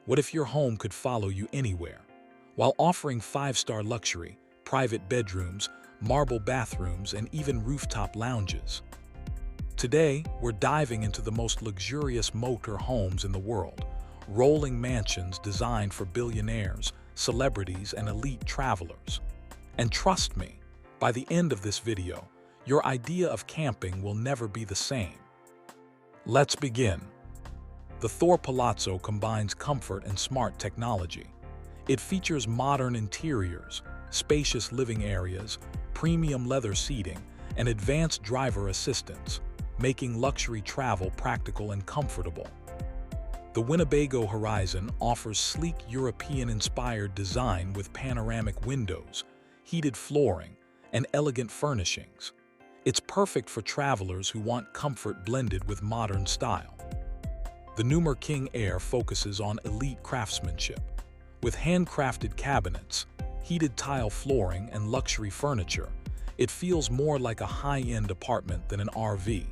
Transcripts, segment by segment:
What if your home could follow you anywhere? While offering 5-star luxury, private bedrooms, marble bathrooms, and even rooftop lounges. Today, we're diving into the most luxurious motor homes in the world, rolling mansions designed for billionaires, celebrities, and elite travelers. And trust me, by the end of this video, your idea of camping will never be the same. Let's begin. The Thor Palazzo combines comfort and smart technology. It features modern interiors, spacious living areas, premium leather seating, and advanced driver assistance, making luxury travel practical and comfortable. The Winnebago Horizon offers sleek European-inspired design with panoramic windows, heated flooring, and elegant furnishings. It's perfect for travelers who want comfort blended with modern style. The Numer King Air focuses on elite craftsmanship. With handcrafted cabinets, heated tile flooring, and luxury furniture, it feels more like a high-end apartment than an RV.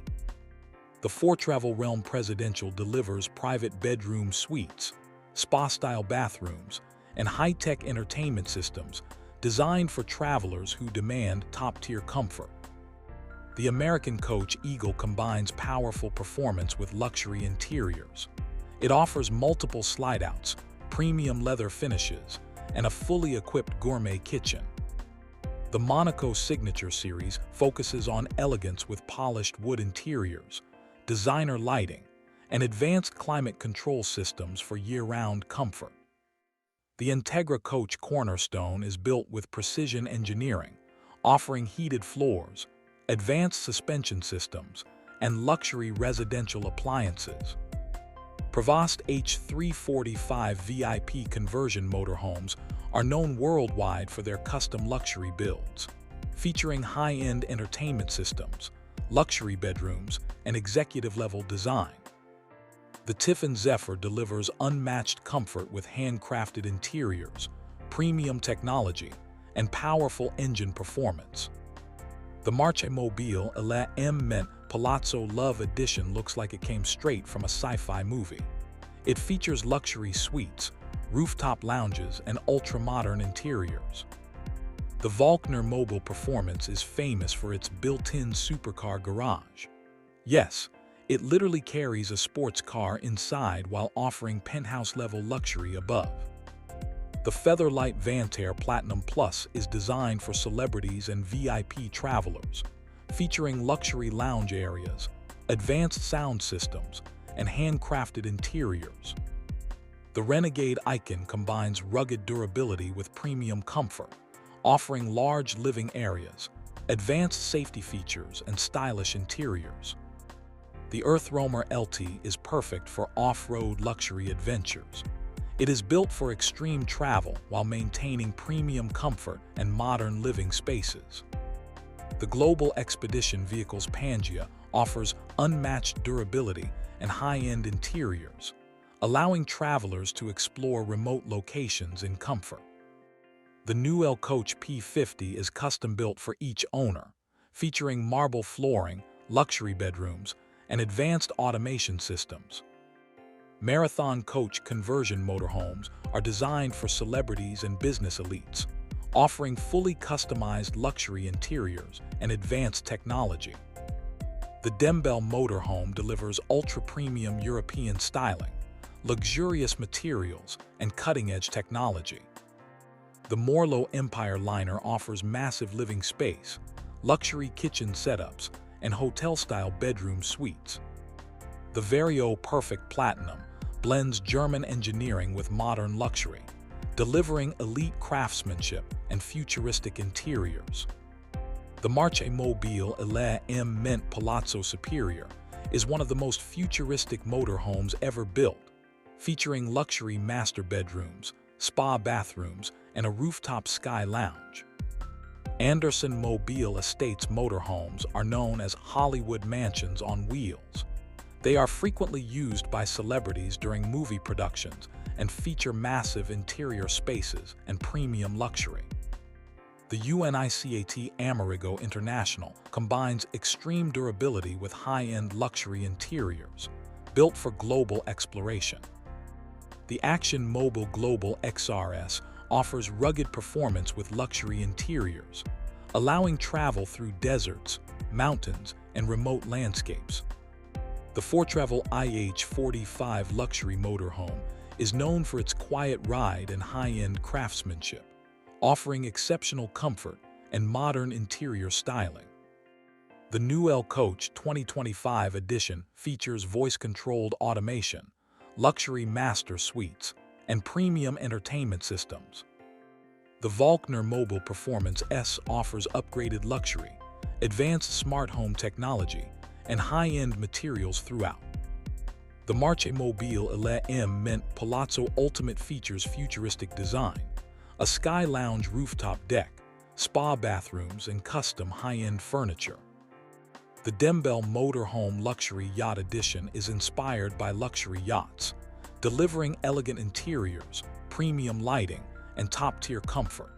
The Four-Travel Realm Presidential delivers private bedroom suites, spa-style bathrooms, and high-tech entertainment systems designed for travelers who demand top-tier comfort. The American Coach Eagle combines powerful performance with luxury interiors. It offers multiple slide-outs, premium leather finishes, and a fully equipped gourmet kitchen. The Monaco Signature Series focuses on elegance with polished wood interiors, designer lighting, and advanced climate control systems for year-round comfort. The Integra Coach Cornerstone is built with precision engineering, offering heated floors, advanced suspension systems, and luxury residential appliances. Prevost H345 VIP conversion motorhomes are known worldwide for their custom luxury builds, featuring high-end entertainment systems, luxury bedrooms, and executive-level design. The Tiffin Zephyr delivers unmatched comfort with handcrafted interiors, premium technology, and powerful engine performance. The Marchi Mobile eleMMent Palazzo Love Edition looks like it came straight from a sci-fi movie. It features luxury suites, rooftop lounges, and ultra-modern interiors. The Volkner Mobil Performance is famous for its built-in supercar garage. Yes, it literally carries a sports car inside while offering penthouse-level luxury above. The Featherlight Vantair Platinum Plus is designed for celebrities and VIP travelers, featuring luxury lounge areas, advanced sound systems, and handcrafted interiors. The Renegade Icon combines rugged durability with premium comfort, offering large living areas, advanced safety features, and stylish interiors. The Earthroamer LT is perfect for off-road luxury adventures. It is built for extreme travel while maintaining premium comfort and modern living spaces. The Global Expedition Vehicles Pangea offers unmatched durability and high-end interiors, allowing travelers to explore remote locations in comfort. The Newell Coach P50 is custom-built for each owner, featuring marble flooring, luxury bedrooms, and advanced automation systems. Marathon Coach conversion motorhomes are designed for celebrities and business elites, offering fully customized luxury interiors and advanced technology. The Dembel motorhome delivers ultra-premium European styling, luxurious materials, and cutting-edge technology. The Morlo Empire Liner offers massive living space, luxury kitchen setups, and hotel-style bedroom suites. The Vario Perfect Platinum blends German engineering with modern luxury, delivering elite craftsmanship and futuristic interiors. The Marchi Mobile eleMMent Palazzo Superior is one of the most futuristic motorhomes ever built, featuring luxury master bedrooms, spa bathrooms, and a rooftop sky lounge. Anderson Mobile Estates motorhomes are known as Hollywood mansions on wheels. They are frequently used by celebrities during movie productions and feature massive interior spaces and premium luxury. The UNICAT Amerigo International combines extreme durability with high-end luxury interiors, built for global exploration. The Action Mobile Global XRS offers rugged performance with luxury interiors, allowing travel through deserts, mountains, and remote landscapes. The four-travel IH45 luxury motorhome is known for its quiet ride and high-end craftsmanship, offering exceptional comfort and modern interior styling. The new Coach 2025 edition features voice-controlled automation, luxury master suites, and premium entertainment systems. The Volkner Mobil Performance S offers upgraded luxury, advanced smart home technology, and high-end materials throughout. The Marchi Mobile eleMMent Palazzo Ultimate features futuristic design, a sky lounge rooftop deck, spa bathrooms, and custom high-end furniture. The Dembel Motorhome Luxury Yacht Edition is inspired by luxury yachts, delivering elegant interiors, premium lighting, and top-tier comfort.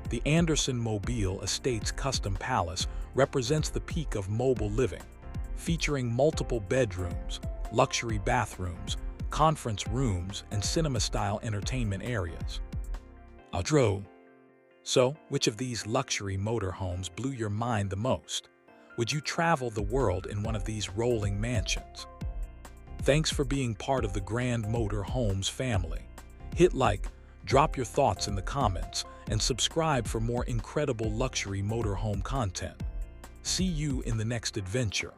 The Anderson Mobile Estates Custom Palace represents the peak of mobile living, featuring multiple bedrooms, luxury bathrooms, conference rooms, and cinema-style entertainment areas. Outro. So, which of these luxury motorhomes blew your mind the most? Would you travel the world in one of these rolling mansions? Thanks for being part of the Grand Motorhomes family. Hit like, drop your thoughts in the comments, and subscribe for more incredible luxury motorhome content. See you in the next adventure.